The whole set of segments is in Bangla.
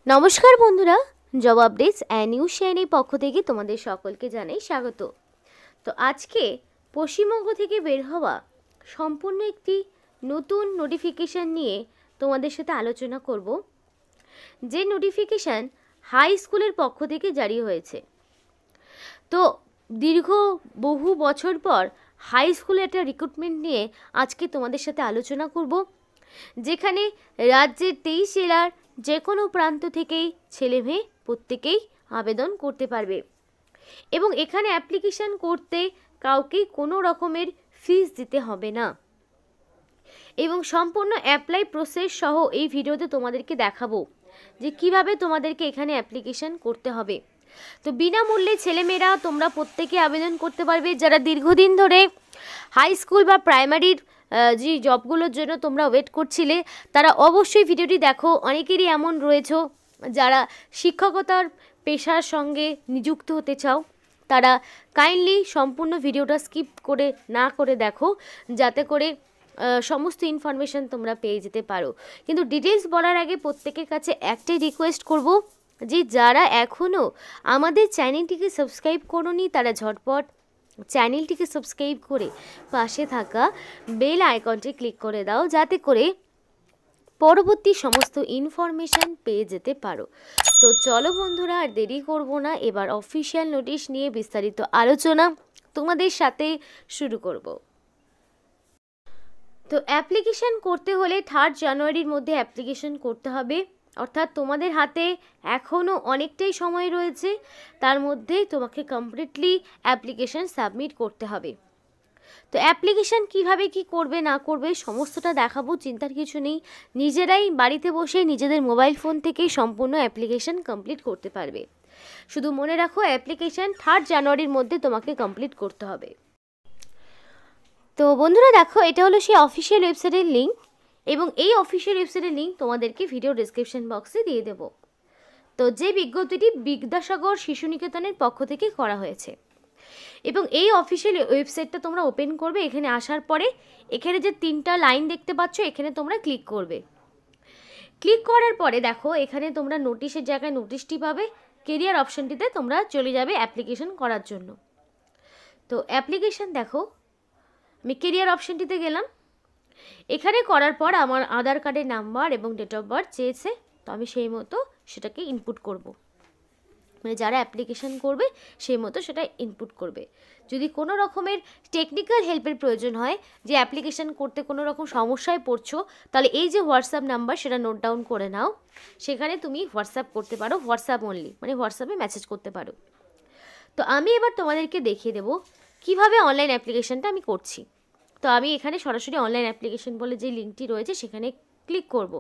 নমস্কার বন্ধুরা, জব আপডেটস অ্যান্ড নিউজ শেয়ারের পক্ষ থেকে তোমাদের সকলকে জানাই স্বাগত। তো আজকে পশ্চিমবঙ্গ থেকে বের হওয়া সম্পূর্ণ একটি নতুন নোটিফিকেশান নিয়ে তোমাদের সাথে আলোচনা করব, যে নোটিফিকেশান হাই স্কুলের পক্ষ থেকে জারি হয়েছে। তো দীর্ঘ বহু বছর পর হাই স্কুলে একটা রিক্রুটমেন্ট নিয়ে আজকে তোমাদের সাথে আলোচনা করব, যেখানে রাজ্যের 23 জেলার যে কোনো প্রান্ত থেকেই ছেলে মেয়ে প্রত্যেকেই আবেদন করতে পারবে এবং এখানে অ্যাপ্লিকেশান করতে কাউকে কোনো রকমের ফিস দিতে হবে না এবং সম্পূর্ণ অ্যাপ্লাই প্রসেস সহ এই ভিডিওতে তোমাদেরকে দেখাবো যে কিভাবে তোমাদেরকে এখানে অ্যাপ্লিকেশান করতে হবে। তো বিনামূল্যে ছেলেমেয়েরা তোমরা প্রত্যেকে আবেদন করতে পারবে। যারা দীর্ঘদিন ধরে হাই স্কুল বা প্রাইমারির যে জবগুলোর জন্য তোমরা ওয়েট করছিলে, তারা অবশ্যই ভিডিওটি দেখো। অনেকেরই এমন রয়েছে যারা শিক্ষকতার পেশার সঙ্গে নিযুক্ত হতে চাও, তারা কাইন্ডলি সম্পূর্ণ ভিডিওটা স্কিপ করে না করে দেখো, যাতে করে সমস্ত ইনফরমেশান তোমরা পেয়ে যেতে পারো। কিন্তু ডিটেলস বলার আগে প্রত্যেকের কাছে একটাই রিকোয়েস্ট করব, যে যারা এখনও আমাদের চ্যানেলটিকে সাবস্ক্রাইব করোনি তারা ঝটপট চ্যানেলটিকে সাবস্ক্রাইব করে পাশে থাকা বেল আইকনটি ক্লিক করে দাও, যাতে করে পরবর্তী সমস্ত ইনফরমেশান পেয়ে যেতে পারো। তো চলো বন্ধুরা, আর দেরি করব না, এবার অফিসিয়াল নোটিশ নিয়ে বিস্তারিত আলোচনা তোমাদের সাথে শুরু করব। তো অ্যাপ্লিকেশান করতে হলে 3 জানুয়ারির মধ্যে অ্যাপ্লিকেশান করতে হবে, অর্থাৎ তোমাদের হাতে এখনও অনেকটাই সময় রয়েছে। তার মধ্যে তোমাকে কমপ্লিটলি অ্যাপ্লিকেশান সাবমিট করতে হবে। তো অ্যাপ্লিকেশান কিভাবে কি করবে না করবে সমস্তটা দেখাবো, চিন্তার কিছু নেই। নিজেরাই বাড়িতে বসে নিজেদের মোবাইল ফোন থেকেই সম্পূর্ণ অ্যাপ্লিকেশান কমপ্লিট করতে পারবে। শুধু মনে রাখো, অ্যাপ্লিকেশান 3 জানুয়ারির মধ্যে তোমাকে কমপ্লিট করতে হবে। তো বন্ধুরা দেখো, এটা হলো সেই অফিসিয়াল ওয়েবসাইটের লিঙ্ক এবং এই অফিসিয়াল ওয়েবসাইটের লিঙ্ক তোমাদেরকে ভিডিও ডেসক্রিপশন বক্সে দিয়ে দেবো। তো যে বিজ্ঞপ্তিটি বিদ্যাসাগর শিশু নিকেতনের পক্ষ থেকে করা হয়েছে এবং এই অফিসিয়াল ওয়েবসাইটটা তোমরা ওপেন করবে। এখানে আসার পরে এখানে যে 3টা লাইন দেখতে পাচ্ছ, এখানে তোমরা ক্লিক করবে। ক্লিক করার পরে দেখো, এখানে তোমরা নোটিশের জায়গায় নোটিশটি পাবে, কেরিয়ার অপশানটিতে তোমরা চলে যাবে অ্যাপ্লিকেশন করার জন্য। তো অ্যাপ্লিকেশান দেখো, আমি কেরিয়ার অপশানটিতে গেলাম। এখানে করার পর আমার আধার কার্ডের নাম্বার এবং ডেট অফ বার্থ চেয়েছে, তো আমি সেই মতো সেটাকে ইনপুট করব। মানে যারা অ্যাপ্লিকেশান করবে সেই মতো সেটা ইনপুট করবে। যদি কোনো রকমের টেকনিক্যাল হেল্পের প্রয়োজন হয়, যে অ্যাপ্লিকেশান করতে কোনো রকম সমস্যায় পড়ছো, তাহলে এই যে হোয়াটসঅ্যাপ নাম্বার সেটা নোট ডাউন করে নাও। সেখানে তুমি হোয়াটসঅ্যাপ করতে পারো, হোয়াটসঅ্যাপ অনলি, মানে হোয়াটসঅ্যাপে মেসেজ করতে পারো। তো আমি এবার তোমাদেরকে দেখিয়ে দেবো কিভাবে অনলাইন অ্যাপ্লিকেশানটা আমি করছি। তো আমি এখানে সরাসরি অনলাইন অ্যাপ্লিকেশান বলে যে লিঙ্কটি রয়েছে সেখানে ক্লিক করব।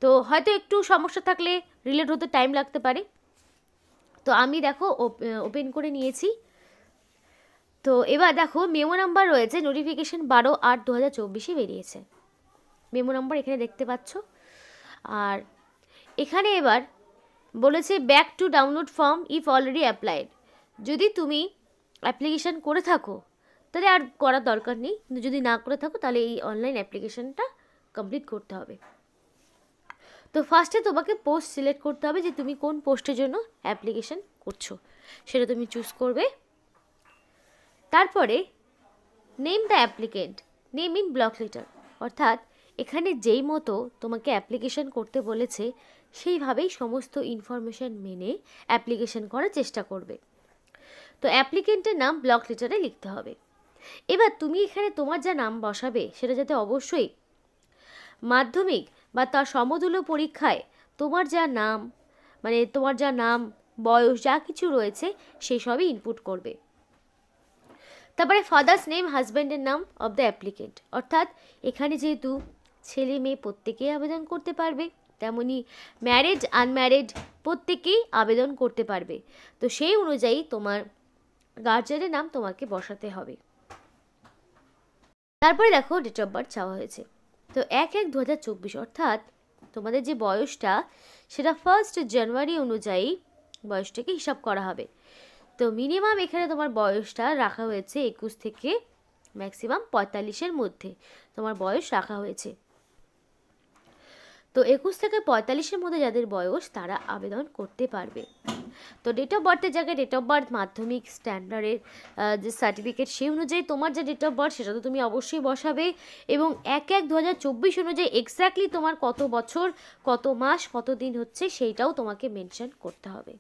তো হয়তো একটু সমস্যা থাকলে রিলেট হতে টাইম লাগতে পারে। তো আমি দেখো ওপেন করে নিয়েছি। তো এবার দেখো, মেমো নাম্বার রয়েছে, নোটিফিকেশান 12/8/2024 বেরিয়েছে। মেমো নাম্বার এখানে দেখতে পাচ্ছ। আর এখানে এবার বলেছে back to download form if already applied. যদি তুমি অ্যাপ্লিকেশান করে থাকো তাহলে আর করার দরকার নেই, কিন্তু যদি না করে থাকো তাহলে এই অনলাইন অ্যাপ্লিকেশানটা কমপ্লিট করতে হবে। তো ফার্স্টে তোমাকে পোস্ট সিলেক্ট করতে হবে, যে তুমি কোন পোস্টের জন্য অ্যাপ্লিকেশান করছো সেটা তুমি চুজ করবে। তারপরে name the applicant, name in block letter, অর্থাৎ এখানে যেই মতো তোমাকে অ্যাপ্লিকেশান করতে বলেছে সেইভাবেই সমস্ত ইনফরমেশান মেনে অ্যাপ্লিকেশান করার চেষ্টা করবে। তো অ্যাপ্লিকেন্টের নাম ব্লক লেটারে লিখতে হবে। এবার তুমি এখানে তোমার যা নাম বসাবে সেটা যাতে অবশ্যই মাধ্যমিক বা তার সমতুল্য পরীক্ষায় তোমার যা নাম, মানে তোমার যা নাম, বয়স, যা কিছু রয়েছে সেই সবই ইনপুট করবে। তারপরে ফাদার্স নেম, হাজব্যান্ডের নাম অফ দ্য অ্যাপ্লিকেন্ট, অর্থাৎ এখানে যেহেতু ছেলে মেয়ে প্রত্যেকেই আবেদন করতে পারবে, তেমনি ম্যারিড আনম্যারিড প্রত্যেকেই আবেদন করতে পারবে। তো সেই অনুযায়ী তোমার গার্জিয়ানের নাম তোমাকে বসাতে হবে। তারপরে দেখো, ডেট অফ বার্থ চাওয়া হয়েছে। তো 1/1/2024, অর্থাৎ তোমাদের যে বয়সটা সেটা 1 জানুয়ারি অনুযায়ী বয়সটাকে হিসাব করা হবে। তো মিনিমাম এখানে তোমার বয়সটা রাখা হয়েছে 21 থেকে ম্যাক্সিমাম 45-এর মধ্যে তোমার বয়স রাখা হয়েছে। তো 21 থেকে 45-এর মধ্যে যাদের বয়স তারা আবেদন করতে পারবে। তো ডেট অফ বার্থের জায়গায় ডেট অফ বার্থ মাধ্যমিক স্ট্যান্ডার্ডের যে সার্টিফিকেট সেই অনুযায়ী তোমার যে ডেট অফ বার্থ সেটা তো তুমি অবশ্যই বসাবে, এবং 1/1/2024 অনুযায়ী এক্স্যাক্টলি তোমার কত বছর, কত মাস, কত দিন হচ্ছে সেইটাও তোমাকে মেনশন করতে হবে।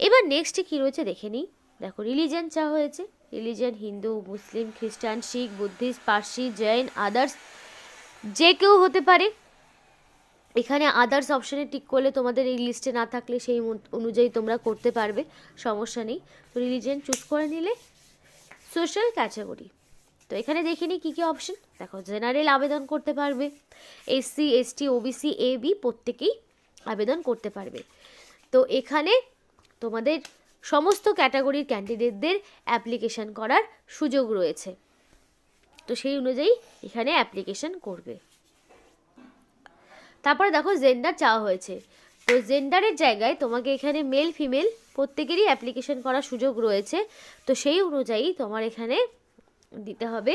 এবার নেক্সটে কী রয়েছে দেখে নিই। দেখো রিলিজিয়ান চাওয়া হয়েছে, রিলিজিয়ান হিন্দু, মুসলিম, খ্রিস্টান, শিখ, বুদ্ধিস্ট, পার্সি, জৈন, আদার্স যে কেউ হতে পারে। এখানে আদার্স অপশানে টিক করলে তোমাদের এই লিস্টে না থাকলে সেই অনুযায়ী তোমরা করতে পারবে, সমস্যা নেই। তো রিলিজিয়ান চুজ করে নিলে। সোশ্যাল ক্যাটাগরি, তো এখানে দেখে নিই কী কী অপশন। দেখো জেনারেল আবেদন করতে পারবে, এসসি, এসটি, ওবিসি, এবি প্রত্যেকেই আবেদন করতে পারবে। তো এখানে তোমাদের সমস্ত ক্যাটাগরির ক্যান্ডিডেটদের অ্যাপ্লিকেশন করার সুযোগ রয়েছে, তো সেই অনুযায়ী এখানে অ্যাপ্লিকেশন করবে। তারপরে দেখো জেন্ডার চাওয়া হয়েছে, তো জেন্ডারের জায়গায় তোমাকে এখানে মেল ফিমেল প্রত্যেকেরই অ্যাপ্লিকেশন করার সুযোগ রয়েছে, তো সেই অনুযায়ী তোমার এখানে দিতে হবে,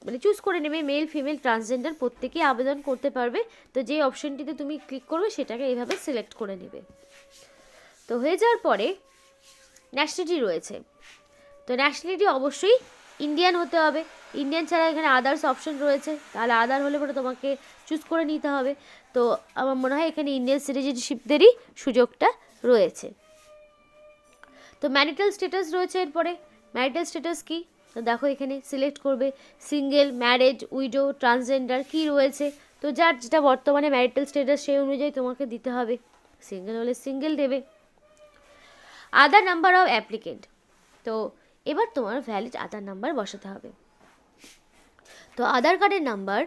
মানে চুজ করে নেবে মেল ফিমেল ট্রান্সজেন্ডার প্রত্যেকেই আবেদন করতে পারবে। তো যে অপশনটিতে তুমি ক্লিক করবে সেটাকে এইভাবে সিলেক্ট করে নেবে। তো হয়ে যাওয়ার পরে ন্যাশনালিটি রয়েছে, তো ন্যাশনালিটি অবশ্যই ইন্ডিয়ান হতে হবে, ইন্ডিয়ান ছাড়া এখানে আদার্স অপশন রয়েছে, তাহলে আদার হলে পরে তোমাকে চুজ করে নিতে হবে। তো আমার মনে হয় এখানে ইন্ডিয়ান সিটিজেনশিপদেরই সুযোগটা রয়েছে। তো ম্যারিটাল স্ট্যাটাস রয়েছে, এরপরে ম্যারিটাল স্ট্যাটাস কি, তো দেখো এখানে সিলেক্ট করবে সিঙ্গেল, ম্যারেড, উইডো, ট্রান্সজেন্ডার কী রয়েছে। তো যার যেটা বর্তমানে ম্যারিটাল স্ট্যাটাস সেই অনুযায়ী তোমাকে দিতে হবে, সিঙ্গেল হলে সিঙ্গেল দেবে। আধার নাম্বার অফ অ্যাপ্লিকেন্ট, তো এবার তোমার ভ্যালিড আধার নাম্বার বসাতে হবে। তো আধার কার্ডের নাম্বার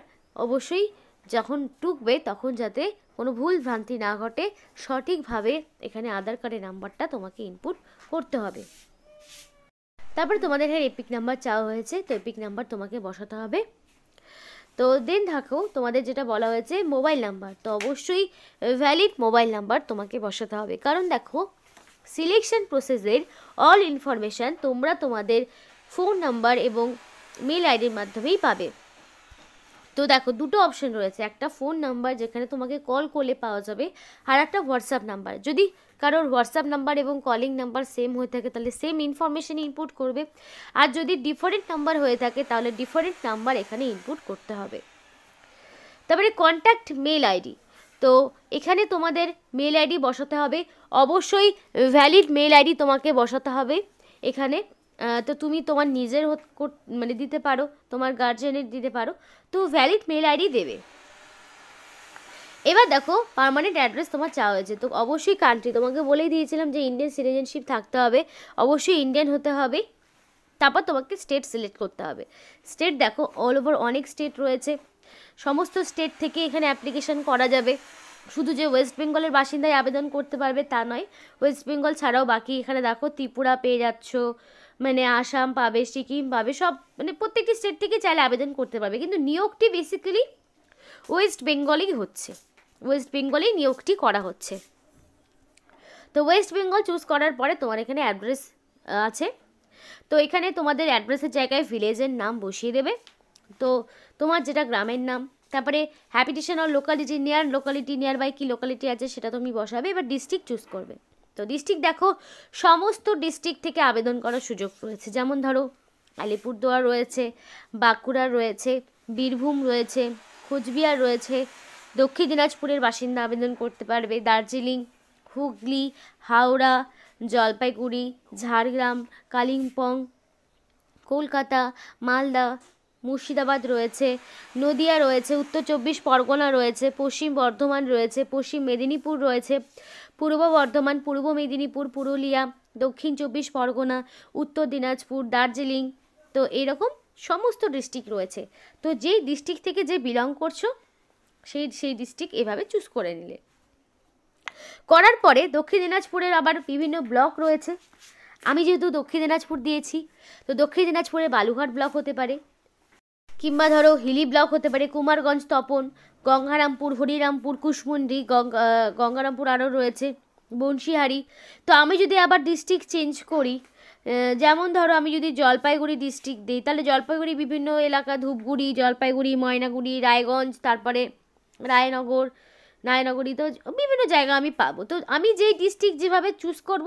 অবশ্যই যখন টুকবে তখন যাতে কোনো ভুল ভ্রান্তি না ঘটে, সঠিকভাবে এখানে আধার কার্ডের নাম্বারটা তোমাকে ইনপুট করতে হবে। তারপরে তোমাদের এখানে এপিক নাম্বার চাওয়া হয়েছে, তো এপিক নাম্বার তোমাকে বসাতে হবে। তো দেন থাকো তোমাদের যেটা বলা হয়েছে মোবাইল নাম্বার, তো অবশ্যই ভ্যালিড মোবাইল নাম্বার তোমাকে বসাতে হবে, কারণ দেখো সিলেকশন প্রসেসের অল ইনফরমেশান তোমরা তোমাদের ফোন নাম্বার এবং মেল আইডির মাধ্যমেই পাবে। তো দেখো দুটো অপশন রয়েছে, একটা ফোন নাম্বার যেখানে তোমাকে কল করলে পাওয়া যাবে, আর একটা হোয়াটসঅ্যাপ নাম্বার। যদি কারোর হোয়াটসঅ্যাপ নাম্বার এবং কলিং নাম্বার সেম হয়ে থাকে তাহলে সেম ইনফরমেশান ইনপুট করবে, আর যদি ডিফারেন্ট নাম্বার হয়ে থাকে তাহলে ডিফারেন্ট নাম্বার এখানে ইনপুট করতে হবে। তারপরে কন্ট্যাক্ট মেল আইডি, তো এখানে তোমাদের মেল আইডি বসাতে হবে, অবশ্যই ভ্যালিড মেল আইডি তোমাকে বসাতে হবে এখানে। তো তুমি তোমার নিজের মানে দিতে পারো, তোমার গার্জেনের দিতে পারো, তো ভ্যালিড মেল আইডি দেবে। এবার দেখো পার্মানেন্ট অ্যাড্রেস তোমার চাওয়া হয়েছে, তো অবশ্যই কান্ট্রি তোমাকে বলেই দিয়েছিলাম যে ইন্ডিয়ান সিটিজেনশিপ থাকতে হবে, অবশ্যই ইন্ডিয়ান হতে হবে। তারপর তোমাকে স্টেট সিলেক্ট করতে হবে। স্টেট দেখো অল ওভার অনেক স্টেট রয়েছে, সমস্ত স্টেট থেকে এখানে অ্যাপ্লিকেশন করা যাবে। শুধু যে ওয়েস্ট বেঙ্গলের বাসিন্দাই আবেদন করতে পারবে তা নয়, ওয়েস্ট বেঙ্গল ছাড়াও বাকি এখানে দেখো ত্রিপুরা পেয়ে যাচ্ছ, মানে আসাম পাবে, সিকিম পাবে, সব মানে প্রত্যেকটি স্টেট থেকে চাইলে আবেদন করতে পারবে, কিন্তু নিয়োগটি বেসিক্যালি ওয়েস্ট বেঙ্গলেই হচ্ছে, ওয়েস্ট বেঙ্গলেই নিয়োগটি করা হচ্ছে। তো ওয়েস্ট বেঙ্গল চুজ করার পরে তোমার এখানে অ্যাড্রেস আছে, তো এখানে তোমাদের অ্যাড্রেসের জায়গায় ভিলেজের নাম বসিয়ে দেবে, তো তোমার যেটা গ্রামের নাম, তারপরে হ্যাবিটেশন আর লোকালিটি, নিয়ার বাই কী লোকালিটি আছে সেটা তুমি বসাবে। এবার ডিস্ট্রিক্ট চুজ করবে, তো ডিস্ট্রিক্ট দেখো সমস্ত ডিস্ট্রিক্ট থেকে আবেদন করার সুযোগ রয়েছে, যেমন ধরো আলিপুরদুয়ার রয়েছে, বাঁকুড়া রয়েছে, বীরভূম রয়েছে, কোচবিহার রয়েছে, দক্ষিণ দিনাজপুরের বাসিন্দা আবেদন করতে পারবে, দার্জিলিং, হুগলি, হাওড়া, জলপাইগুড়ি, ঝাড়গ্রাম, কালিম্পং, কলকাতা, মালদা, মুর্শিদাবাদ রয়েছে, নদিয়া রয়েছে, উত্তর 24 পরগনা রয়েছে, পশ্চিম বর্ধমান রয়েছে, পশ্চিম মেদিনীপুর রয়েছে, পূর্ব বর্ধমান, পূর্ব মেদিনীপুর, পুরুলিয়া, দক্ষিণ 24 পরগনা, উত্তর দিনাজপুর, দার্জিলিং, তো এরকম সমস্ত ডিস্ট্রিক্ট রয়েছে। তো যেই ডিস্ট্রিক্ট থেকে যে বিলং করছো সেই ডিস্ট্রিক্ট এভাবে চুজ করে নিলে। করার পরে দক্ষিণ দিনাজপুরের আবার বিভিন্ন ব্লক রয়েছে, আমি যেহেতু দক্ষিণ দিনাজপুর দিয়েছি, তো দক্ষিণ দিনাজপুরে বালুঘাট ব্লক হতে পারে, কিংবা ধরো হিলি ব্লক হতে পারে, কুমারগঞ্জ, তপন, গঙ্গারামপুর, হরিরামপুর, কুশমুন্ডি, গঙ্গারামপুর আরও রয়েছে, বংশীহারি। তো আমি যদি আবার ডিস্ট্রিক্ট চেঞ্জ করি, যেমন ধরো আমি যদি জলপাইগুড়ি ডিস্ট্রিক্ট দিই, তাহলে জলপাইগুড়ি বিভিন্ন এলাকা, ধূপগুড়ি, জলপাইগুড়ি, ময়নাগুড়ি, রায়গঞ্জ, তারপরে রায়নগর, নয়নগরীতেও বিভিন্ন জায়গা আমি পাবো। তো আমি যেই ডিস্ট্রিক্ট যেভাবে চুজ করব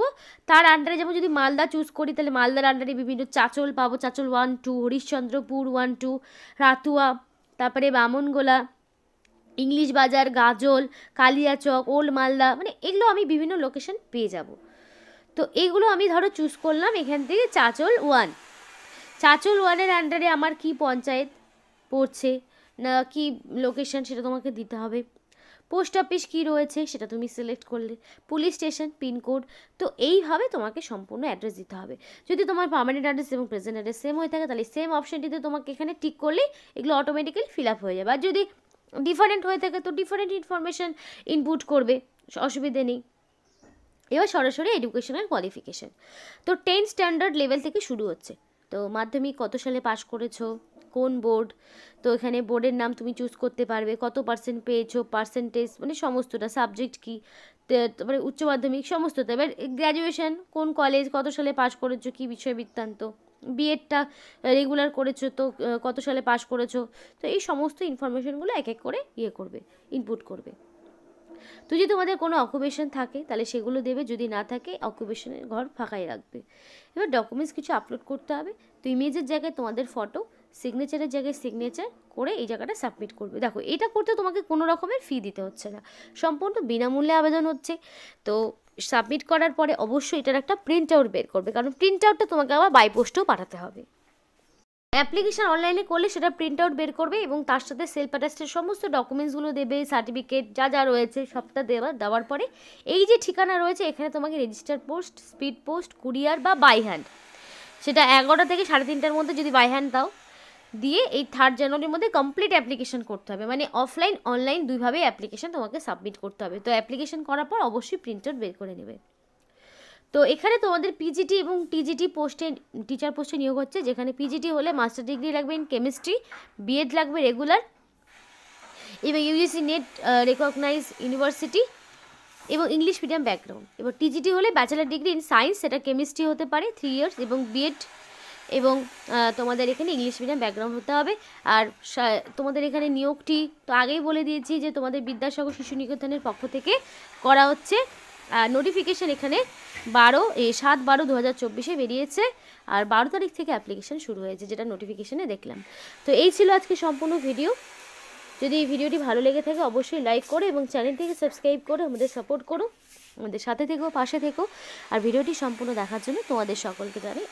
তার আন্ডারে, যেমন যদি মালদা চুজ করি তাহলে মালদার আন্ডারে বিভিন্ন চাঁচল পাবো, চাঁচল 1, 2, হরিশ্চন্দ্রপুর 1, 2, রাতুয়া, তারপরে বামনগোলা, ইংলিশ বাজার, গাজল, কালিয়াচক, ওল্ড মালদা, মানে এগুলো আমি বিভিন্ন লোকেশন পেয়ে যাব। তো এইগুলো আমি ধরো চুজ করলাম এখান থেকে চাঁচল 1। চাঁচল 1-এর আন্ডারে আমার কি পঞ্চায়েত পড়ছে না কি লোকেশন সেটা তোমাকে দিতে হবে। পোস্ট অফিস কী রয়েছে সেটা তুমি সিলেক্ট করলে, পুলিশ স্টেশন, পিনকোড। তো এইভাবে তোমাকে সম্পূর্ণ অ্যাড্রেস দিতে হবে। যদি তোমার পার্মানেন্ট অ্যাড্রেস এবং প্রেজেন্ট অ্যাড্রেস সেম হয়ে থাকে তাহলে সেম অপশানটিতে তোমাকে এখানে টিক করলেই এগুলো অটোমেটিক্যালি ফিল আপ হয়ে যাবে। আর যদি ডিফারেন্ট হয়ে থাকে তো ডিফারেন্ট ইনফরমেশান ইনপুট করবে, অসুবিধে নেই। এবার সরাসরি এডুকেশনাল কোয়ালিফিকেশান। তো 10 স্ট্যান্ডার্ড লেভেল থেকে শুরু হচ্ছে। তো মাধ্যমিক কত সালে পাস করেছো, কোন বোর্ড, তো এখানে বোর্ডের নাম তুমি চুজ করতে পারবে, কত পার্সেন্ট পেয়েছো, পার্সেন্টেজ, মানে সমস্তটা, সাবজেক্ট কী, তারপরে উচ্চ মাধ্যমিক সমস্তটা। এবার গ্র্যাজুয়েশন কোন কলেজ, কত সালে পাস করেছো, কী বিষয় বৃত্তান্ত, বিএডটা রেগুলার করেছো তো কত সালে পাস করেছো। তো এই সমস্ত ইনফরমেশনগুলো এক এক করে করবে, ইনপুট করবে। তো যদি তোমাদের কোনো অকুপেশন থাকে তাহলে সেগুলো দেবে, যদি না থাকে অকুপেশনের ঘর ফাঁকাই রাখবে। এবার ডকুমেন্টস কিছু আপলোড করতে হবে। তো ইমেজের জায়গায় তোমাদের ফটো, সিগনেচারের জায়গায় সিগনেচার করে এই জায়গাটা সাবমিট করবে। দেখো এটা করতে তোমাকে কোনো রকমের ফি দিতে হচ্ছে না, সম্পূর্ণ বিনামূল্যে আবেদন হচ্ছে। তো সাবমিট করার পরে অবশ্যই এটার একটা প্রিন্ট আউট বের করবে, কারণ প্রিন্ট আউটটা তোমাকে আবার বাই পোস্টেও পাঠাতে হবে। অ্যাপ্লিকেশান অনলাইনে করলে সেটা প্রিন্ট আউট বের করবে এবং তার সাথে সেলফ অ্যাটাস্টের সমস্ত ডকুমেন্টসগুলো দেবে, সার্টিফিকেট যা যা রয়েছে সবটা দেওয়ার পরে এই যে ঠিকানা রয়েছে এখানে তোমাকে register post, speed post, courier বা বাই হ্যান্ড, সেটা 11টা থেকে 3:30টার মধ্যে যদি বাই হ্যান্ড দাও, দিয়ে এই 3 জানুয়ারির মধ্যে কমপ্লিট অ্যাপ্লিকেশন করতে হবে। মানে অফলাইন অনলাইন দুইভাবেই অ্যাপ্লিকেশন তোমাকে সাবমিট করতে হবে। তো অ্যাপ্লিকেশন করার পর অবশ্যই প্রিন্ট আউট বের করে নেবে। তো এখানে তোমাদের পিজিটি এবং টিজিটি পোস্টে, টিচার পোস্টে নিয়োগ হচ্ছে, যেখানে পিজিটি হলে মাস্টার ডিগ্রি লাগবে ইন কেমিস্ট্রি, বিএড লাগবে রেগুলার এবং ইউজিসি নেট রেকগনাইজ ইউনিভার্সিটি এবং ইংলিশ মিডিয়াম ব্যাকগ্রাউন্ড। এবার টিজিটি হলে ব্যাচেলার ডিগ্রি ইন সায়েন্স, সেটা কেমিস্ট্রি হতে পারে 3 ইয়ার্স, এবং বিএড এবং তোমাদের এখানে ইংলিশ মিডিয়াম ব্যাকগ্রাউন্ড হতে হবে। আর তোমাদের এখানে নিয়োগটি তো আগেই বলে দিয়েছি যে তোমাদের বিদ্যাসাগর শিশু নিকেতনের পক্ষ থেকে করা হচ্ছে। নোটিফিকেশান এখানে 7/12/2024 বেরিয়েছে, আর 12 তারিখ থেকে অ্যাপ্লিকেশান শুরু হয়েছে, যেটা নোটিফিকেশানে দেখলাম। তো এই ছিল আজকে সম্পূর্ণ ভিডিও। যদি এই ভিডিওটি ভালো লেগে থাকে অবশ্যই লাইক করো এবং চ্যানেলটিকে সাবস্ক্রাইব করো, আমাদের সাপোর্ট করো, আমাদের সাথে থেকো, পাশে থেকো। আর ভিডিওটি সম্পূর্ণ দেখার জন্য তোমাদের সকলকে জানাই